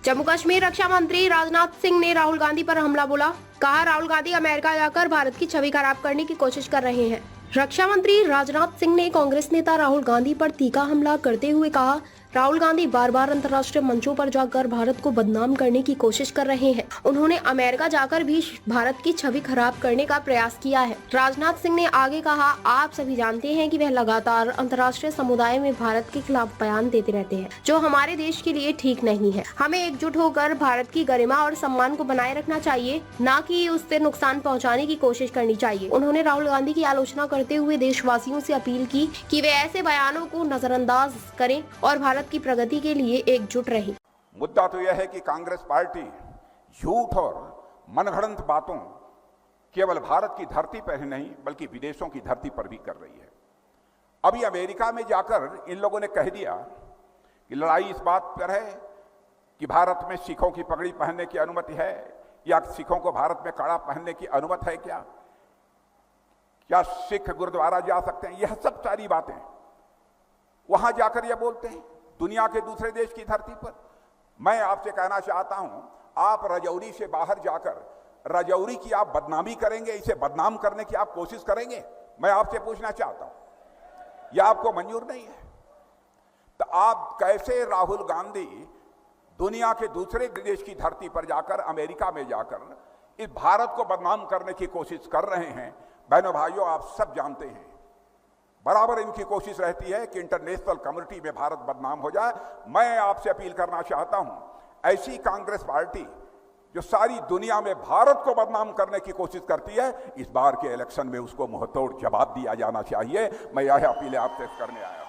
जम्मू कश्मीर रक्षा मंत्री राजनाथ सिंह ने राहुल गांधी पर हमला बोला। कहा, राहुल गांधी अमेरिका जाकर भारत की छवि खराब करने की कोशिश कर रहे हैं। रक्षा मंत्री राजनाथ सिंह ने कांग्रेस नेता राहुल गांधी पर तीखा हमला करते हुए कहा, राहुल गांधी बार बार अंतर्राष्ट्रीय मंचों पर जाकर भारत को बदनाम करने की कोशिश कर रहे हैं। उन्होंने अमेरिका जाकर भी भारत की छवि खराब करने का प्रयास किया है। राजनाथ सिंह ने आगे कहा, आप सभी जानते हैं कि वह लगातार अंतर्राष्ट्रीय समुदाय में भारत के खिलाफ बयान देते रहते हैं, जो हमारे देश के लिए ठीक नहीं है। हमें एकजुट होकर भारत की गरिमा और सम्मान को बनाए रखना चाहिए, न कि उससे नुकसान पहुँचाने की कोशिश करनी चाहिए। उन्होंने राहुल गांधी की आलोचना करते हुए देशवासियों से अपील की कि वे ऐसे बयानों को नजरअंदाज करें और भारत की प्रगति के लिए एकजुट रहे। मुद्दा तो यह है कि कांग्रेस पार्टी झूठ और मनगढ़ंत बातों केवल भारत की धरती पर ही नहीं बल्कि विदेशों की धरती पर भी कर रही है। अभी अमेरिका में जाकर इन लोगों ने कह दिया कि लड़ाई इस बात पर है कि भारत में सिखों की पगड़ी पहनने की अनुमति है या सिखों को भारत में कड़ा पहनने की अनुमति है। क्या सिख गुरुद्वारा जा सकते हैं? यह सब सारी बातें वहां जाकर यह बोलते हैं दुनिया के दूसरे देश की धरती पर। मैं आपसे कहना चाहता हूं, आप रजौरी से बाहर जाकर रजौरी की आप बदनामी करेंगे, इसे बदनाम करने की आप कोशिश करेंगे? मैं आपसे पूछना चाहता हूं, यह आपको मंजूर नहीं है? तो आप कैसे राहुल गांधी दुनिया के दूसरे देश की धरती पर जाकर अमेरिका में जाकर इस भारत को बदनाम करने की कोशिश कर रहे हैं? बहनों भाइयों, आप सब जानते हैं बराबर इनकी कोशिश रहती है कि इंटरनेशनल कम्युनिटी में भारत बदनाम हो जाए। मैं आपसे अपील करना चाहता हूं, ऐसी कांग्रेस पार्टी जो सारी दुनिया में भारत को बदनाम करने की कोशिश करती है, इस बार के इलेक्शन में उसको मुंहतोड़ जवाब दिया जाना चाहिए। मैं यह अपील आपसे करने आया।